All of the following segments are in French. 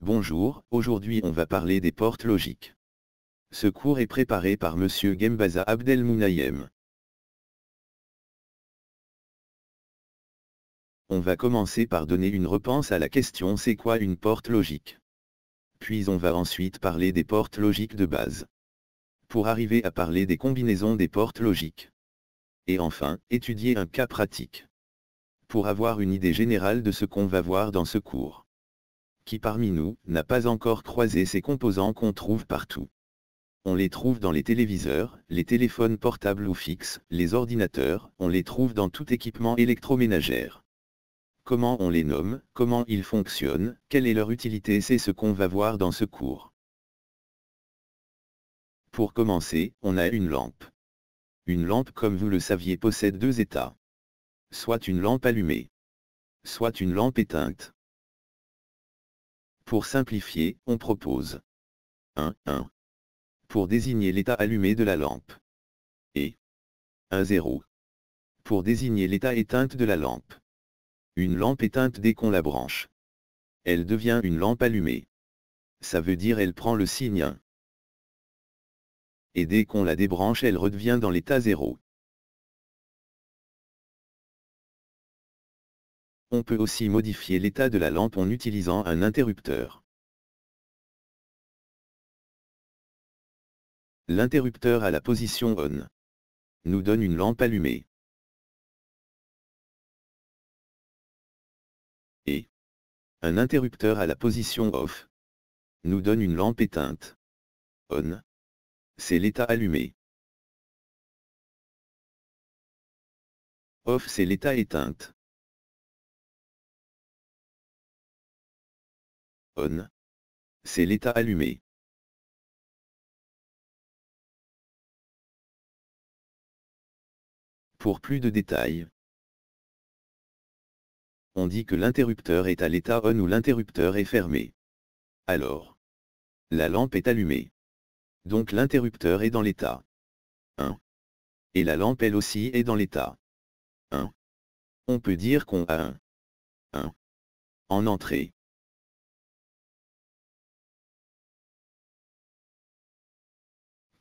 Bonjour, aujourd'hui on va parler des portes logiques. Ce cours est préparé par Monsieur Gembaza Abdelmounayem. On va commencer par donner une réponse à la question c'est quoi une porte logique. Puis on va ensuite parler des portes logiques de base. Pour arriver à parler des combinaisons des portes logiques. Et enfin, étudier un cas pratique. Pour avoir une idée générale de ce qu'on va voir dans ce cours. Qui parmi nous n'a pas encore croisé ces composants qu'on trouve partout? On les trouve dans les téléviseurs, les téléphones portables ou fixes, les ordinateurs, on les trouve dans tout équipement électroménager. Comment on les nomme, comment ils fonctionnent, quelle est leur utilité, c'est ce qu'on va voir dans ce cours. Pour commencer, on a une lampe. Une lampe, comme vous le saviez, possède deux états. Soit une lampe allumée, soit une lampe éteinte. Pour simplifier, on propose 1 pour désigner l'état allumé de la lampe, et 1 0 pour désigner l'état éteinte de la lampe. Une lampe éteinte dès qu'on la branche. Elle devient une lampe allumée. Ça veut dire elle prend le signe 1. Et dès qu'on la débranche, elle redevient dans l'état 0. On peut aussi modifier l'état de la lampe en utilisant un interrupteur. L'interrupteur à la position ON nous donne une lampe allumée. Et un interrupteur à la position OFF nous donne une lampe éteinte. ON, c'est l'état allumé. OFF, c'est l'état éteinte. ON, c'est l'état allumé. Pour plus de détails, on dit que l'interrupteur est à l'état ON ou l'interrupteur est fermé. Alors, la lampe est allumée. Donc l'interrupteur est dans l'état 1. Et la lampe elle aussi est dans l'état 1. On peut dire qu'on a 1 en entrée.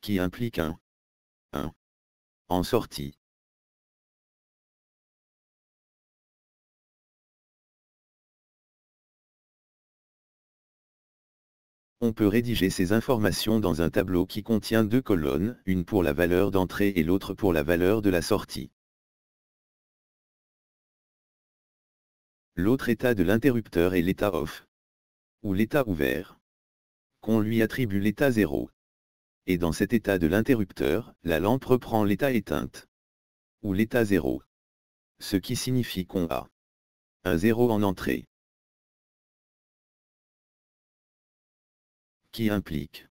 Qui implique un 1 en sortie. On peut rédiger ces informations dans un tableau qui contient deux colonnes, une pour la valeur d'entrée et l'autre pour la valeur de la sortie. L'autre état de l'interrupteur est l'état OFF, ou l'état ouvert, qu'on lui attribue l'état 0. Et dans cet état de l'interrupteur, la lampe reprend l'état éteinte, ou l'état 0. Ce qui signifie qu'on a un 0 en entrée. Qui implique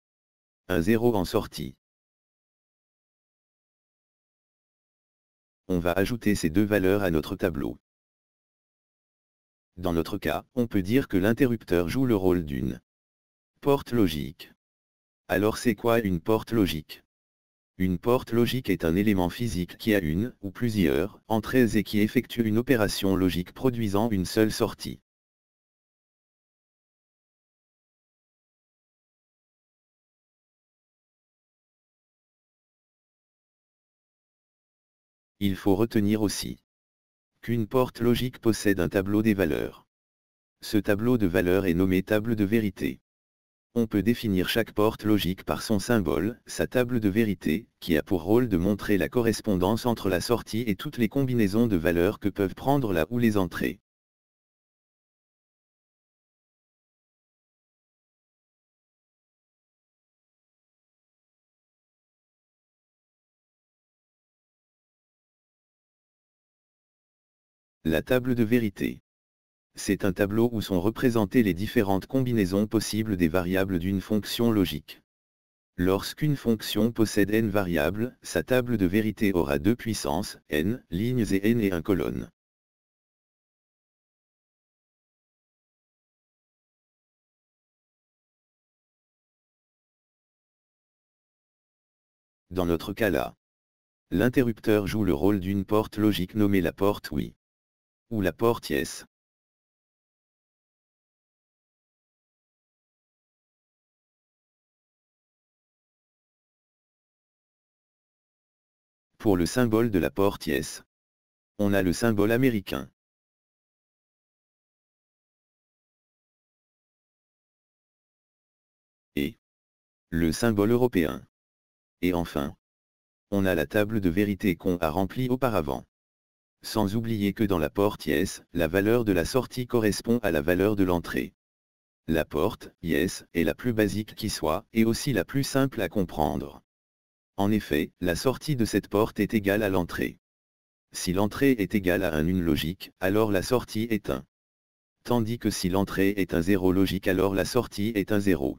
un 0 en sortie. On va ajouter ces deux valeurs à notre tableau. Dans notre cas, on peut dire que l'interrupteur joue le rôle d'une porte logique. Alors c'est quoi une porte logique? Une porte logique est un élément physique qui a une, ou plusieurs, entrées et qui effectue une opération logique produisant une seule sortie. Il faut retenir aussi qu'une porte logique possède un tableau des valeurs. Ce tableau de valeurs est nommé table de vérité. On peut définir chaque porte logique par son symbole, sa table de vérité, qui a pour rôle de montrer la correspondance entre la sortie et toutes les combinaisons de valeurs que peuvent prendre la ou les entrées. La table de vérité. C'est un tableau où sont représentées les différentes combinaisons possibles des variables d'une fonction logique. Lorsqu'une fonction possède n variables, sa table de vérité aura deux puissances, n, lignes et n et 1 colonne. Dans notre cas là, l'interrupteur joue le rôle d'une porte logique nommée la porte oui, ou la porte yes. Pour le symbole de la porte Yes, on a le symbole américain. Et le symbole européen. Et enfin, on a la table de vérité qu'on a remplie auparavant. Sans oublier que dans la porte Yes, la valeur de la sortie correspond à la valeur de l'entrée. La porte, Yes, est la plus basique qui soit, et aussi la plus simple à comprendre. En effet, la sortie de cette porte est égale à l'entrée. Si l'entrée est égale à un une logique, alors la sortie est 1. Tandis que si l'entrée est un 0 logique, alors la sortie est un 0.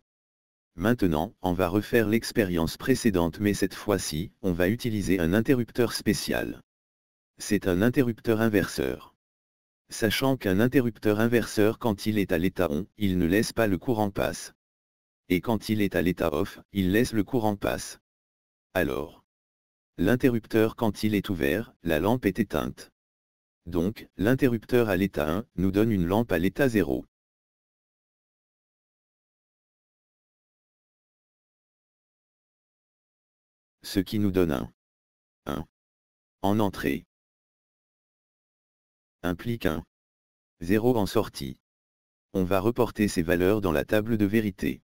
Maintenant, on va refaire l'expérience précédente, mais cette fois-ci, on va utiliser un interrupteur spécial. C'est un interrupteur inverseur. Sachant qu'un interrupteur inverseur, quand il est à l'état on, il ne laisse pas le courant passe. Et quand il est à l'état off, il laisse le courant passe. Alors, l'interrupteur, quand il est ouvert, la lampe est éteinte. Donc, l'interrupteur à l'état 1 nous donne une lampe à l'état 0. Ce qui nous donne un 1 en entrée implique un 0 en sortie. On va reporter ces valeurs dans la table de vérité.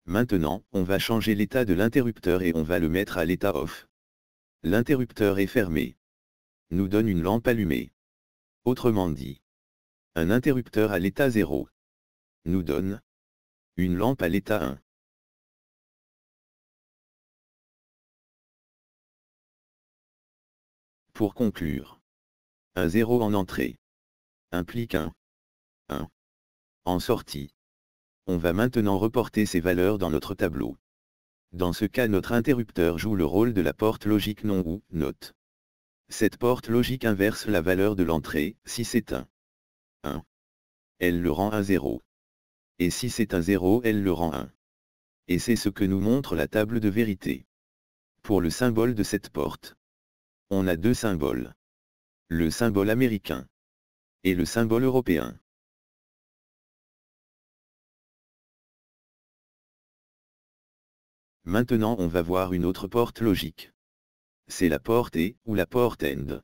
Maintenant, on va changer l'état de l'interrupteur et on va le mettre à l'état off. L'interrupteur est fermé. Nous donne une lampe allumée. Autrement dit, un interrupteur à l'état 0 nous donne une lampe à l'état 1. Pour conclure, un 0 en entrée implique un 1 en sortie. On va maintenant reporter ces valeurs dans notre tableau. Dans ce cas, notre interrupteur joue le rôle de la porte logique non ou note. Cette porte logique inverse la valeur de l'entrée. Si c'est un 1, elle le rend un 0. Et si c'est un 0, elle le rend 1. Et c'est ce que nous montre la table de vérité. Pour le symbole de cette porte, on a deux symboles. Le symbole américain et le symbole européen. Maintenant, on va voir une autre porte logique. C'est la porte et, ou la porte end.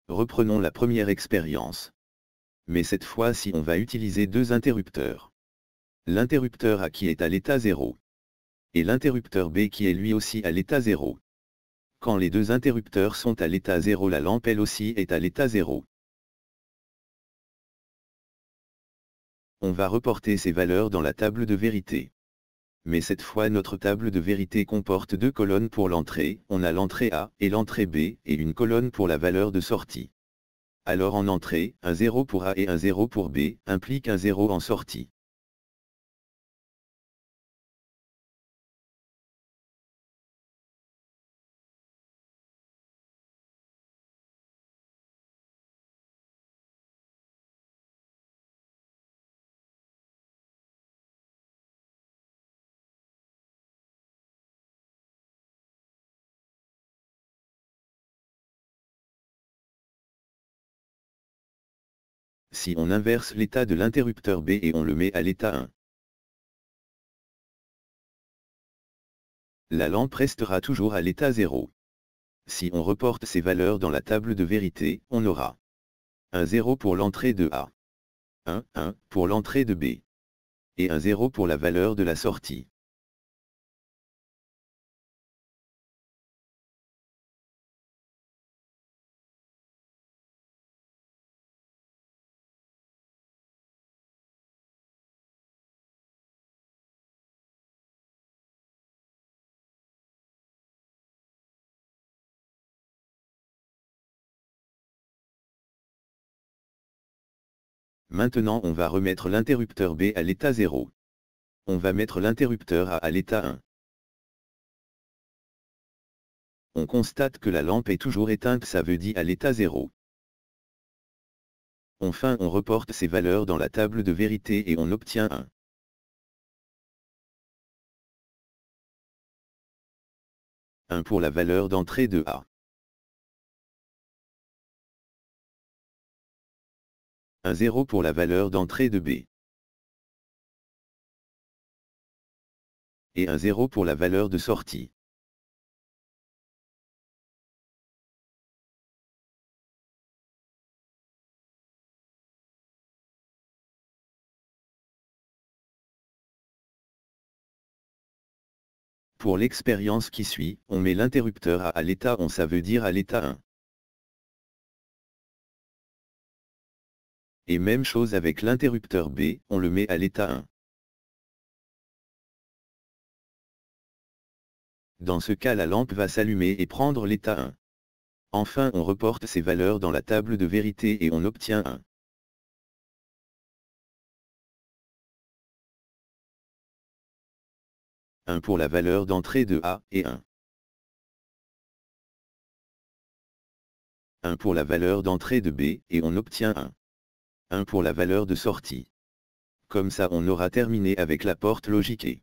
Reprenons la première expérience. Mais cette fois-ci, on va utiliser deux interrupteurs. L'interrupteur A qui est à l'état 0. Et l'interrupteur B qui est lui aussi à l'état 0. Quand les deux interrupteurs sont à l'état 0, la lampe elle aussi est à l'état 0. On va reporter ces valeurs dans la table de vérité. Mais cette fois, notre table de vérité comporte deux colonnes pour l'entrée, on a l'entrée A et l'entrée B, et une colonne pour la valeur de sortie. Alors en entrée, un 0 pour A et un 0 pour B, implique un 0 en sortie. Si on inverse l'état de l'interrupteur B et on le met à l'état 1, la lampe restera toujours à l'état 0. Si on reporte ces valeurs dans la table de vérité, on aura un 0 pour l'entrée de A, 1 pour l'entrée de B, et un 0 pour la valeur de la sortie. Maintenant on va remettre l'interrupteur B à l'état 0. On va mettre l'interrupteur A à l'état 1. On constate que la lampe est toujours éteinte, ça veut dire à l'état 0. Enfin on reporte ces valeurs dans la table de vérité et on obtient un 1 pour la valeur d'entrée de A. Un 0 pour la valeur d'entrée de B. et un 0 pour la valeur de sortie. Pour l'expérience qui suit, on met l'interrupteur A à l'état on, ça veut dire à l'état 1. Et même chose avec l'interrupteur B, on le met à l'état 1. Dans ce cas, la lampe va s'allumer et prendre l'état 1. Enfin, on reporte ces valeurs dans la table de vérité et on obtient 1. Un pour la valeur d'entrée de A et 1. 1 pour la valeur d'entrée de B et on obtient 1. 1 pour la valeur de sortie. Comme ça, on aura terminé avec la porte logiquée.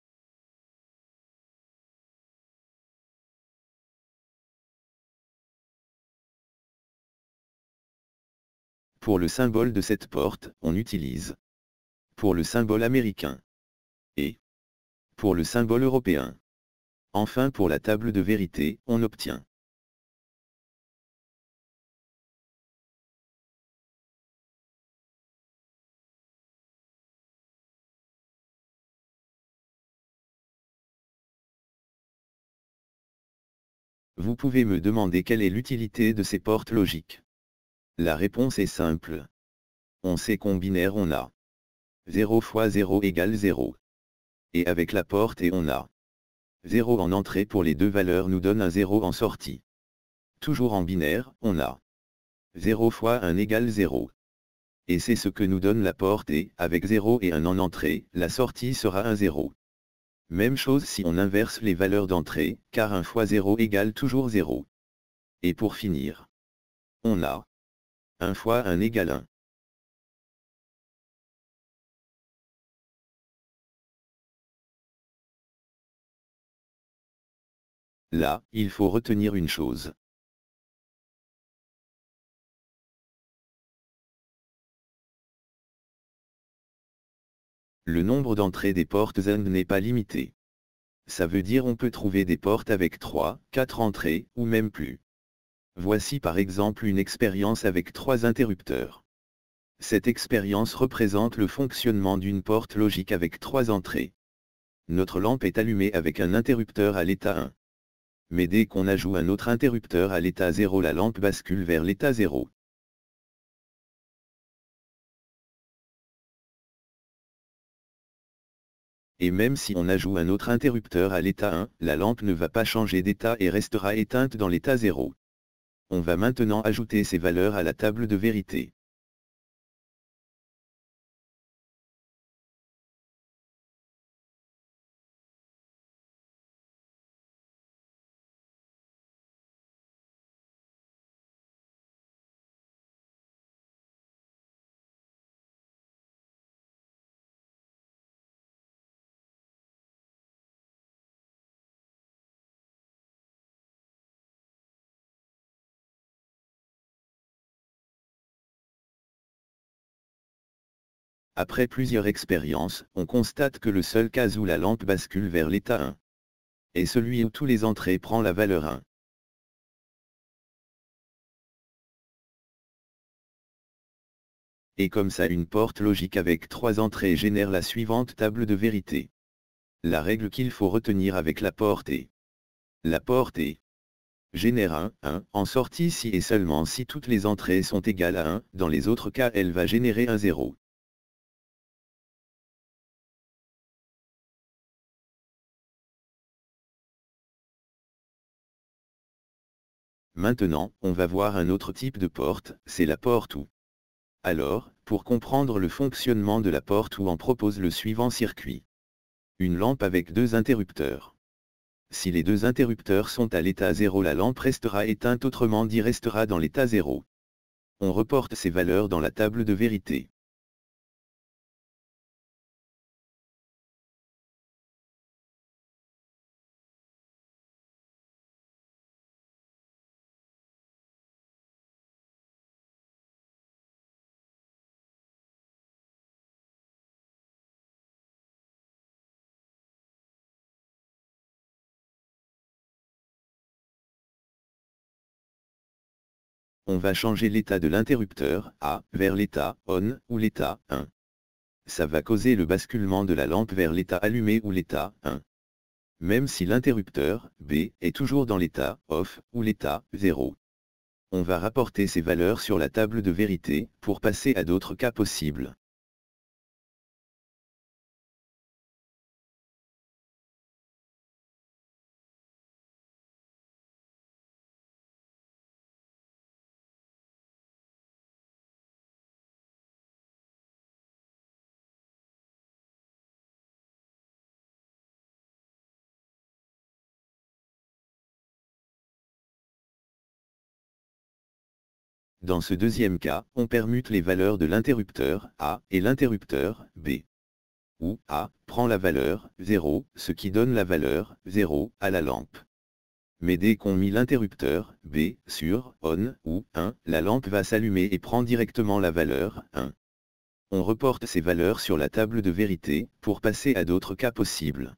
Pour le symbole de cette porte, on utilise pour le symbole américain et pour le symbole européen. Enfin, pour la table de vérité, on obtient Vous pouvez me demander quelle est l'utilité de ces portes logiques. La réponse est simple. On sait qu'en binaire on a 0 fois 0 égale 0. Et avec la porte et on a 0 en entrée pour les deux valeurs nous donne un 0 en sortie. Toujours en binaire, on a 0 fois 1 égale 0. Et c'est ce que nous donne la porte et, avec 0 et 1 en entrée, la sortie sera un 0. Même chose si on inverse les valeurs d'entrée, car 1 fois 0 égale toujours 0. Et pour finir, on a 1 fois 1 égale 1. Là, il faut retenir une chose. Le nombre d'entrées des portes AND n'est pas limité. Ça veut dire on peut trouver des portes avec 3, 4 entrées, ou même plus. Voici par exemple une expérience avec 3 interrupteurs. Cette expérience représente le fonctionnement d'une porte logique avec 3 entrées. Notre lampe est allumée avec un interrupteur à l'état 1. Mais dès qu'on ajoute un autre interrupteur à l'état 0, la lampe bascule vers l'état 0. Et même si on ajoute un autre interrupteur à l'état 1, la lampe ne va pas changer d'état et restera éteinte dans l'état 0. On va maintenant ajouter ces valeurs à la table de vérité. Après plusieurs expériences, on constate que le seul cas où la lampe bascule vers l'état 1 est celui où tous les entrées prend la valeur 1. Et comme ça, une porte logique avec 3 entrées génère la suivante table de vérité. La règle qu'il faut retenir avec la porte est: la porte est génère 1 en sortie si et seulement si toutes les entrées sont égales à 1, dans les autres cas elle va générer un 0. Maintenant, on va voir un autre type de porte, c'est la porte OU. Alors, pour comprendre le fonctionnement de la porte OU, on propose le suivant circuit. Une lampe avec 2 interrupteurs. Si les 2 interrupteurs sont à l'état 0, la lampe restera éteinte, autrement dit restera dans l'état 0. On reporte ces valeurs dans la table de vérité. On va changer l'état de l'interrupteur A vers l'état ON ou l'état 1. Ça va causer le basculement de la lampe vers l'état allumé ou l'état 1. Même si l'interrupteur B est toujours dans l'état OFF ou l'état 0. On va rapporter ces valeurs sur la table de vérité pour passer à d'autres cas possibles. Dans ce deuxième cas, on permute les valeurs de l'interrupteur A et l'interrupteur B. Où A prend la valeur 0, ce qui donne la valeur 0 à la lampe. Mais dès qu'on mit l'interrupteur B sur ON ou 1, la lampe va s'allumer et prend directement la valeur 1. On reporte ces valeurs sur la table de vérité pour passer à d'autres cas possibles.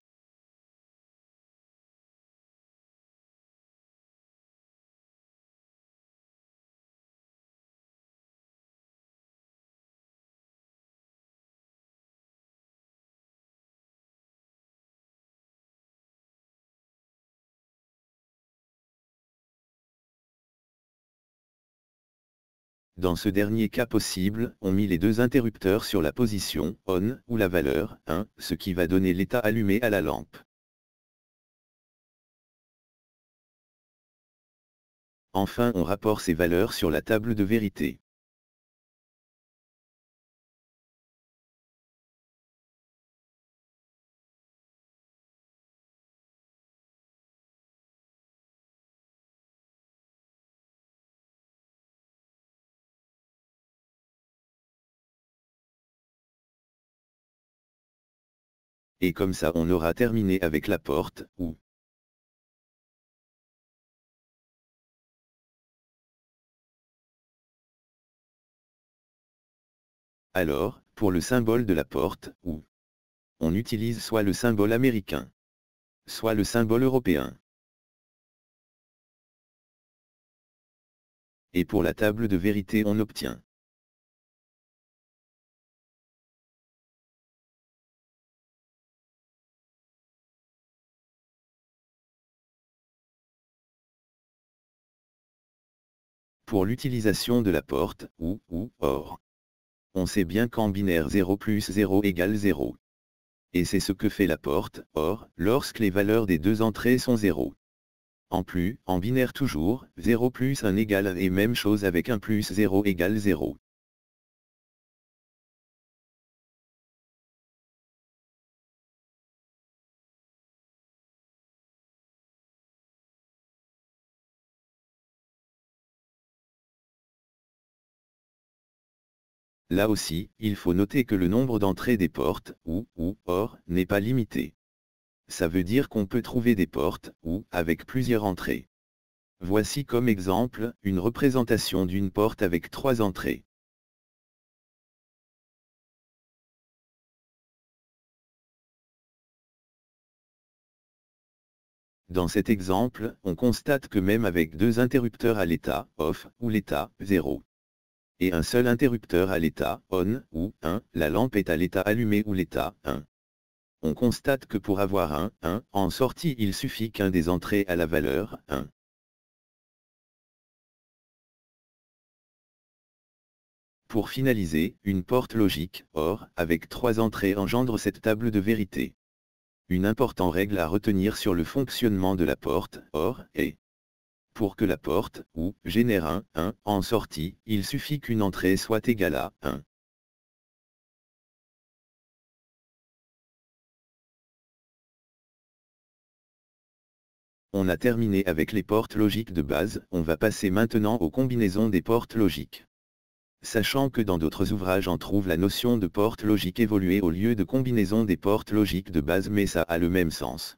Dans ce dernier cas possible, on mit les deux interrupteurs sur la position ON ou la valeur 1, ce qui va donner l'état allumé à la lampe. Enfin, on rapporte ces valeurs sur la table de vérité. Et comme ça on aura terminé avec la porte ou. Alors, pour le symbole de la porte ou, on utilise soit le symbole américain, soit le symbole européen. Et pour la table de vérité on obtient. Pour l'utilisation de la porte ou OR. On sait bien qu'en binaire 0 plus 0 égale 0. Et c'est ce que fait la porte OR lorsque les valeurs des deux entrées sont 0. En plus, en binaire toujours, 0 plus 1 égale 1 et même chose avec 1 plus 0 égale 0. Là aussi, il faut noter que le nombre d'entrées des portes ou OR n'est pas limité. Ça veut dire qu'on peut trouver des portes ou avec plusieurs entrées. Voici comme exemple, une représentation d'une porte avec 3 entrées. Dans cet exemple, on constate que même avec deux interrupteurs à l'état OFF ou l'état 0, et un seul interrupteur à l'état ON ou 1, la lampe est à l'état allumé ou l'état 1. On constate que pour avoir un 1 en sortie il suffit qu'un des entrées à la valeur 1. Pour finaliser, une porte logique, OR, avec 3 entrées engendre cette table de vérité. Une importante règle à retenir sur le fonctionnement de la porte, OR, est pour que la porte, ou, génère un 1 en sortie, il suffit qu'une entrée soit égale à 1. On a terminé avec les portes logiques de base, on va passer maintenant aux combinaisons des portes logiques. Sachant que dans d'autres ouvrages on trouve la notion de porte logique évoluée au lieu de combinaison des portes logiques de base, mais ça a le même sens.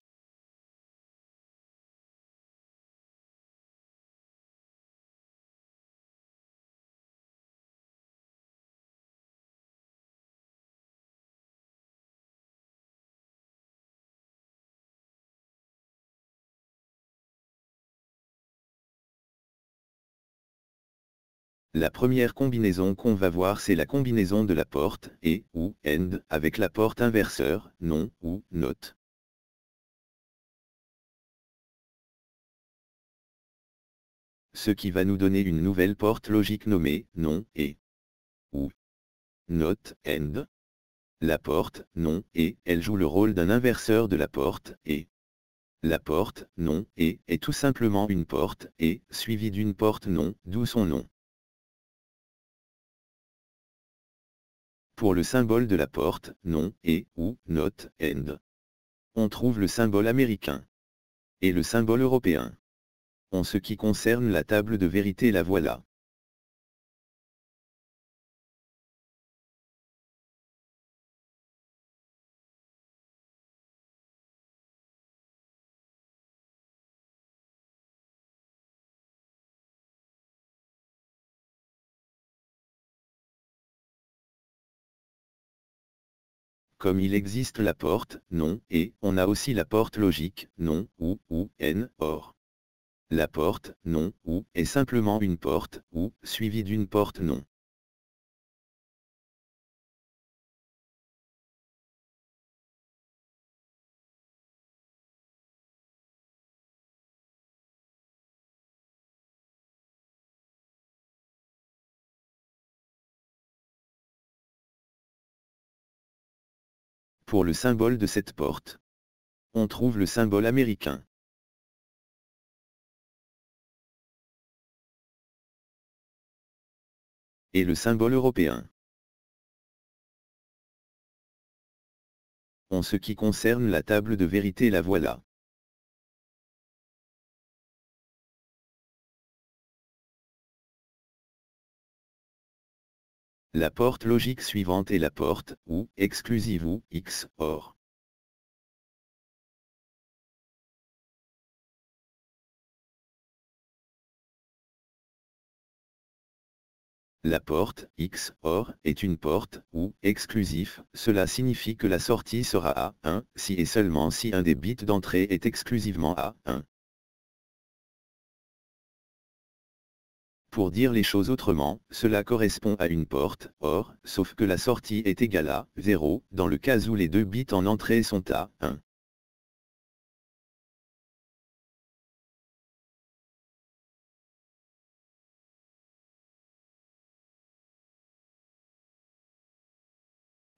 La première combinaison qu'on va voir, c'est la combinaison de la porte et ou AND avec la porte inverseur non ou NOT. Ce qui va nous donner une nouvelle porte logique nommée non et ou NOT AND. La porte non et elle joue le rôle d'un inverseur de la porte et. La porte non et est tout simplement une porte et suivie d'une porte non, d'où son nom. Pour le symbole de la porte non et ou NOT AND, on trouve le symbole américain et le symbole européen. En ce qui concerne la table de vérité, la voilà. Comme il existe la porte non et on a aussi la porte logique non ou N or. La porte non ou est simplement une porte ou suivie d'une porte non. Pour le symbole de cette porte, on trouve le symbole américain et le symbole européen. En ce qui concerne la table de vérité, la voilà. La porte logique suivante est la porte ou exclusive ou X OR. La porte X OR est une porte ou exclusif, cela signifie que la sortie sera à 1 si et seulement si un des bits d'entrée est exclusivement à 1. Pour dire les choses autrement, cela correspond à une porte OR, sauf que la sortie est égale à 0, dans le cas où les deux bits en entrée sont à 1.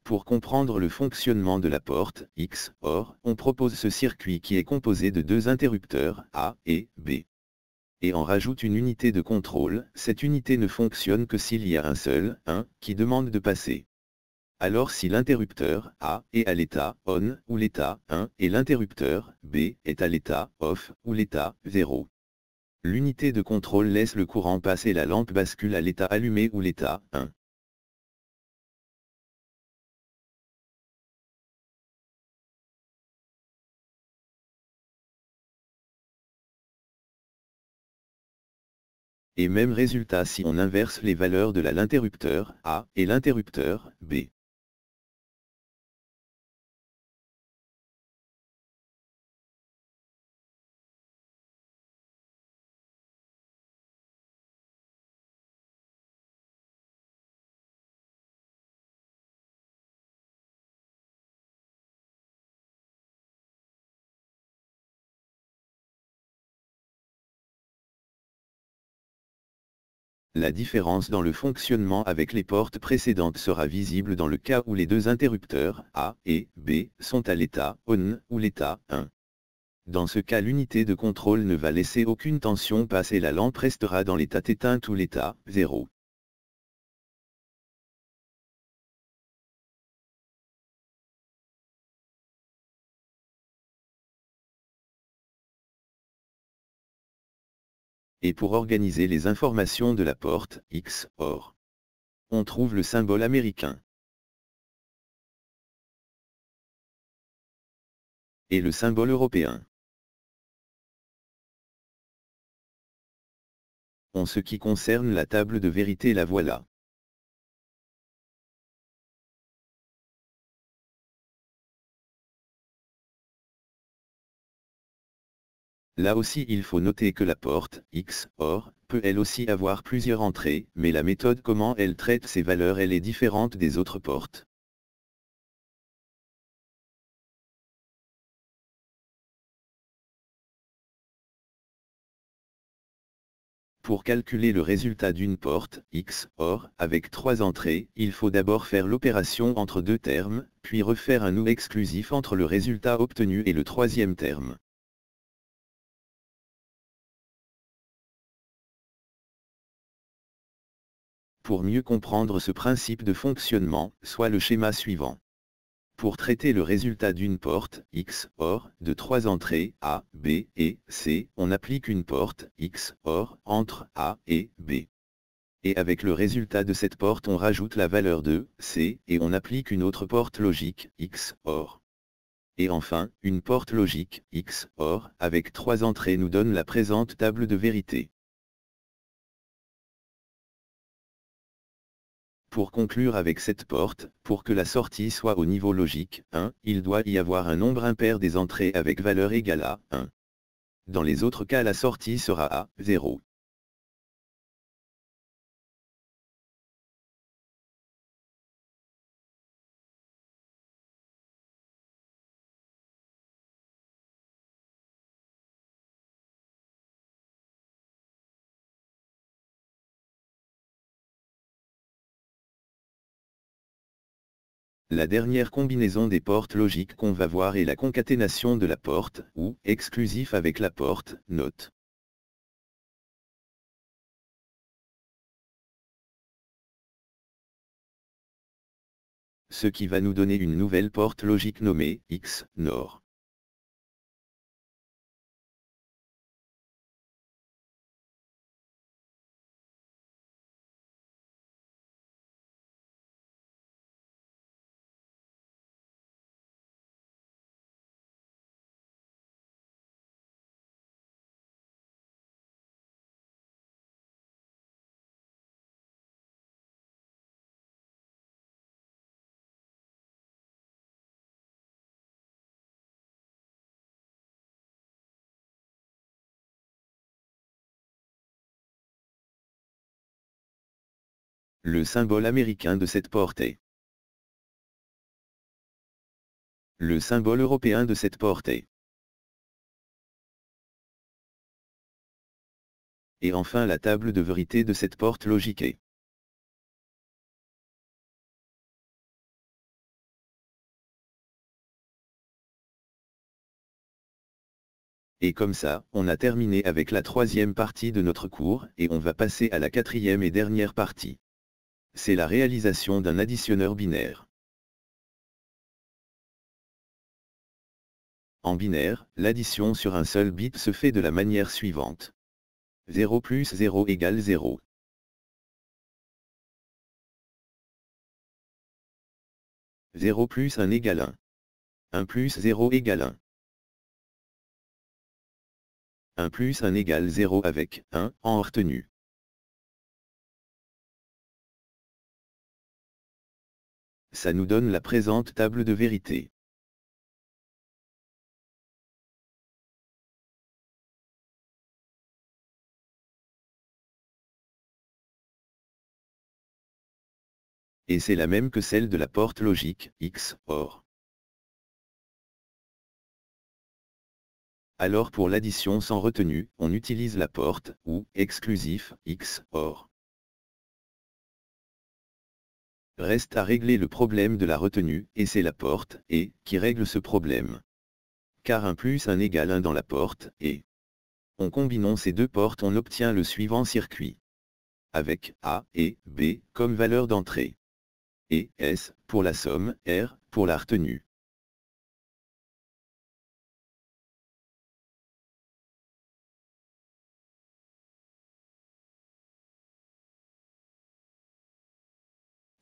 Pour comprendre le fonctionnement de la porte X OR, on propose ce circuit qui est composé de deux interrupteurs A et B. Et on rajoute une unité de contrôle, cette unité ne fonctionne que s'il y a un seul, 1, qui demande de passer. Alors si l'interrupteur A est à l'état ON ou l'état 1 et l'interrupteur B est à l'état OFF ou l'état 0. L'unité de contrôle laisse le courant passer et la lampe bascule à l'état allumé ou l'état 1. Et même résultat si on inverse les valeurs de l'interrupteur A et l'interrupteur B. La différence dans le fonctionnement avec les portes précédentes sera visible dans le cas où les deux interrupteurs A et B sont à l'état ON ou l'état 1. Dans ce cas, l'unité de contrôle ne va laisser aucune tension passer, la lampe restera dans l'état éteinte ou l'état 0. Et pour organiser les informations de la porte X OR, on trouve le symbole américain et le symbole européen. En ce qui concerne la table de vérité, la voilà. Là aussi il faut noter que la porte, X, OR, peut elle aussi avoir plusieurs entrées, mais la méthode comment elle traite ces valeurs elle est différente des autres portes. Pour calculer le résultat d'une porte, X, OR, avec 3 entrées, il faut d'abord faire l'opération entre deux termes, puis refaire un OR exclusif entre le résultat obtenu et le troisième terme. Pour mieux comprendre ce principe de fonctionnement, soit le schéma suivant. Pour traiter le résultat d'une porte, X, OR, de 3 entrées, A, B et C, on applique une porte, X, OR, entre A et B. Et avec le résultat de cette porte on rajoute la valeur de C, et on applique une autre porte logique, X, OR. Et enfin, une porte logique, X, OR, avec 3 entrées nous donne la présente table de vérité. Pour conclure avec cette porte, pour que la sortie soit au niveau logique 1, il doit y avoir un nombre impair des entrées avec valeur égale à 1. Dans les autres cas la sortie sera à 0. La dernière combinaison des portes logiques qu'on va voir est la concaténation de la porte, ou exclusif avec la porte, note. Ce qui va nous donner une nouvelle porte logique nommée X, NOR. Le symbole américain de cette porte est. Le symbole européen de cette porte est. Et enfin la table de vérité de cette porte logique est. Et comme ça, on a terminé avec la troisième partie de notre cours, et on va passer à la quatrième et dernière partie. C'est la réalisation d'un additionneur binaire. En binaire, l'addition sur un seul bit se fait de la manière suivante. 0 plus 0 égale 0. 0 plus 1 égale 1. 1 plus 0 égale 1. 1 plus 1 égale 0 avec 1 en retenue. Ça nous donne la présente table de vérité. Et c'est la même que celle de la porte logique, X, OR. Alors pour l'addition sans retenue, on utilise la porte, ou, exclusif, X, OR. Reste à régler le problème de la retenue, et c'est la porte, et, qui règle ce problème. Car 1 plus 1 égale 1 dans la porte, et. En combinant ces deux portes on obtient le suivant circuit. Avec A et B comme valeur d'entrée. Et S pour la somme, R pour la retenue.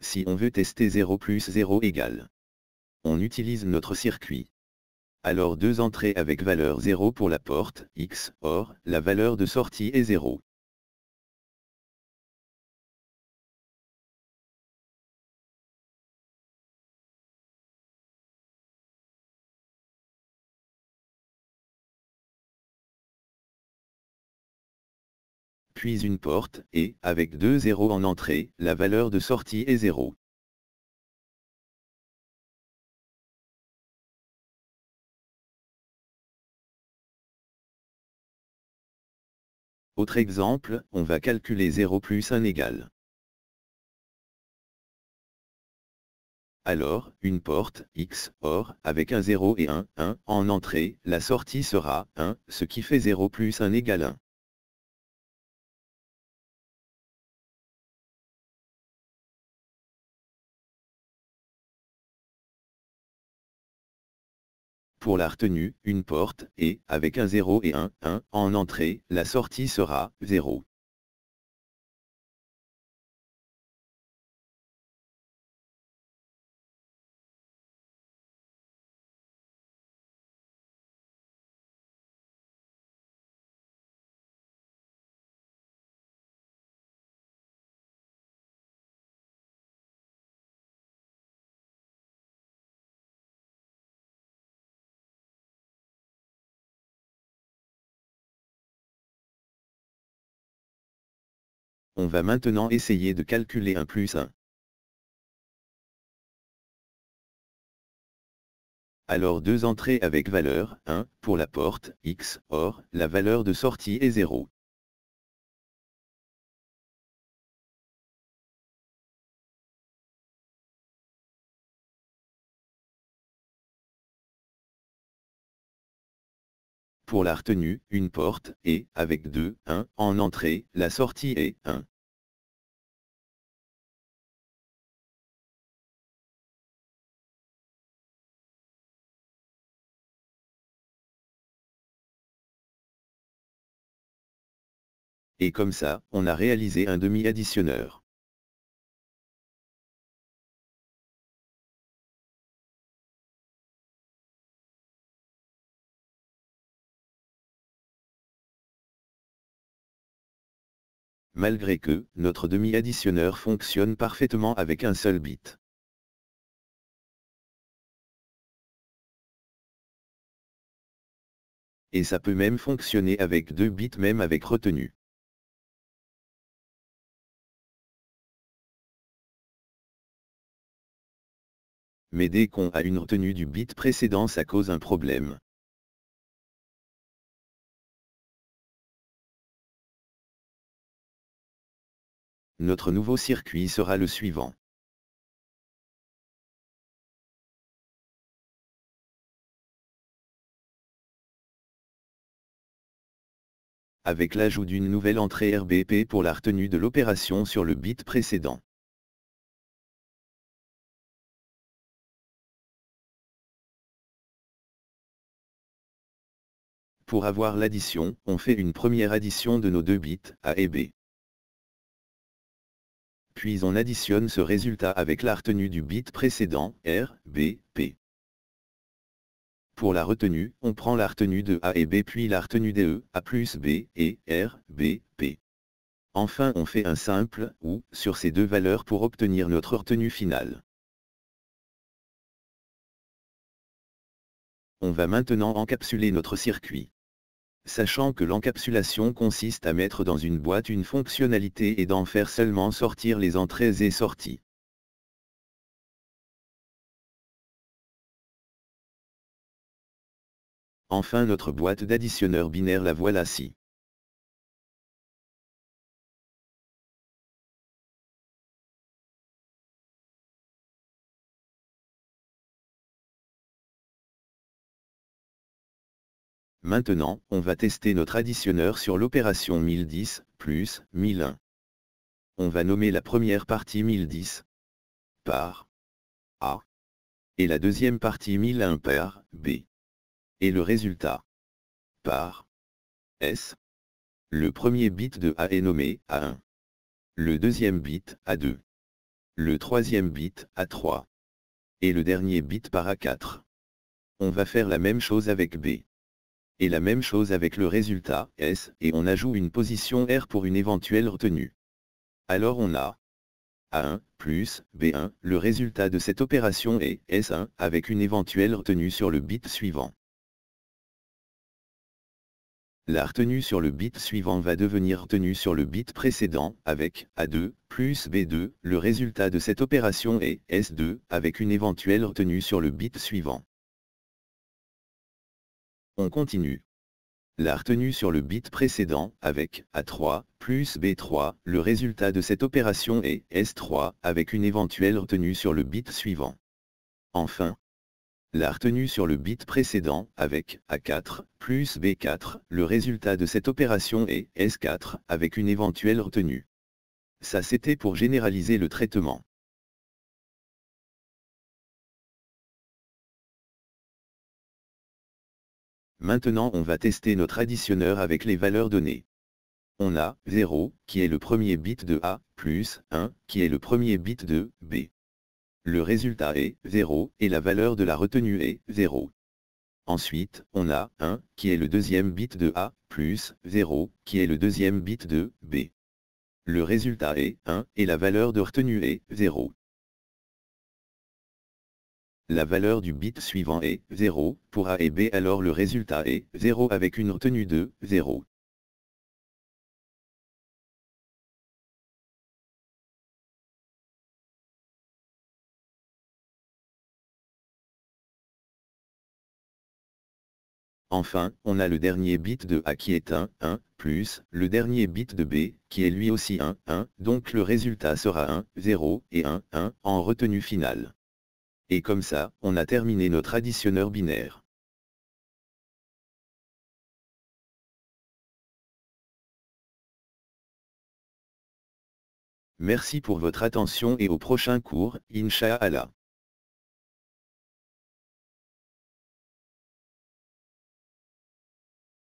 Si on veut tester 0 plus 0 égale. On utilise notre circuit. Alors deux entrées avec valeur 0 pour la porte, X, or, la valeur de sortie est 0. puis une porte, et, avec 2 zéros en entrée, la valeur de sortie est 0. Autre exemple, on va calculer 0 plus 1 égale. Alors, une porte, X, OR, avec un 0 et un 1, en entrée, la sortie sera 1, ce qui fait 0 plus 1 égale 1. Pour la retenue, une porte, et, avec un 0 et un 1, en entrée, la sortie sera 0. On va maintenant essayer de calculer 1 plus 1. Alors deux entrées avec valeur 1, pour la porte, X, OR, la valeur de sortie est 0. Pour la retenue, une porte, et, avec 2, 1, en entrée, la sortie est 1. Et comme ça, on a réalisé un demi-additionneur. Malgré que, notre demi-additionneur fonctionne parfaitement avec un seul bit. Et ça peut même fonctionner avec 2 bits même avec retenue. Mais dès qu'on a une retenue du bit précédent, ça cause un problème. Notre nouveau circuit sera le suivant. Avec l'ajout d'une nouvelle entrée RBP pour la retenue de l'opération sur le bit précédent. Pour avoir l'addition, on fait une première addition de nos deux bits, A et B. Puis on additionne ce résultat avec la retenue du bit précédent, R, B, P. Pour la retenue, on prend la retenue de A et B puis la retenue des E, A plus B, et R, B, P. Enfin on fait un simple OU sur ces deux valeurs pour obtenir notre retenue finale. On va maintenant encapsuler notre circuit. Sachant que l'encapsulation consiste à mettre dans une boîte une fonctionnalité et d'en faire seulement sortir les entrées et sorties. Enfin notre boîte d'additionneur binaire la voilà-ci. Maintenant, on va tester notre additionneur sur l'opération 1010, plus, 1001. On va nommer la première partie 1010 par A. Et la deuxième partie 1001 par B. Et le résultat par S. Le premier bit de A est nommé A1. Le deuxième bit A2. Le troisième bit A3. Et le dernier bit par A4. On va faire la même chose avec B. Et la même chose avec le résultat, S, et on ajoute une position R pour une éventuelle retenue. Alors on a A1 plus B1, le résultat de cette opération est S1 avec une éventuelle retenue sur le bit suivant. La retenue sur le bit suivant va devenir retenue sur le bit précédent, avec A2 plus B2. Le résultat de cette opération est S2, avec une éventuelle retenue sur le bit suivant. On continue. La retenue sur le bit précédent, avec A3 plus B3. Le résultat de cette opération est S3, avec une éventuelle retenue sur le bit suivant. Enfin, la retenue sur le bit précédent, avec A4 plus B4, le résultat de cette opération est S4, avec une éventuelle retenue. Ça c'était pour généraliser le traitement. Maintenant on va tester notre additionneur avec les valeurs données. On a 0, qui est le premier bit de A, plus 1, qui est le premier bit de B. Le résultat est 0, et la valeur de la retenue est 0. Ensuite, on a 1, qui est le deuxième bit de A, plus 0, qui est le deuxième bit de B. Le résultat est 1, et la valeur de retenue est 0. La valeur du bit suivant est 0, pour A et B, alors le résultat est 0 avec une retenue de 0. Enfin, on a le dernier bit de A qui est 1, plus le dernier bit de B, qui est lui aussi 1, donc le résultat sera 1, 0 et 1, en retenue finale. Et comme ça, on a terminé notre additionneur binaire. Merci pour votre attention et au prochain cours, Inch'Allah.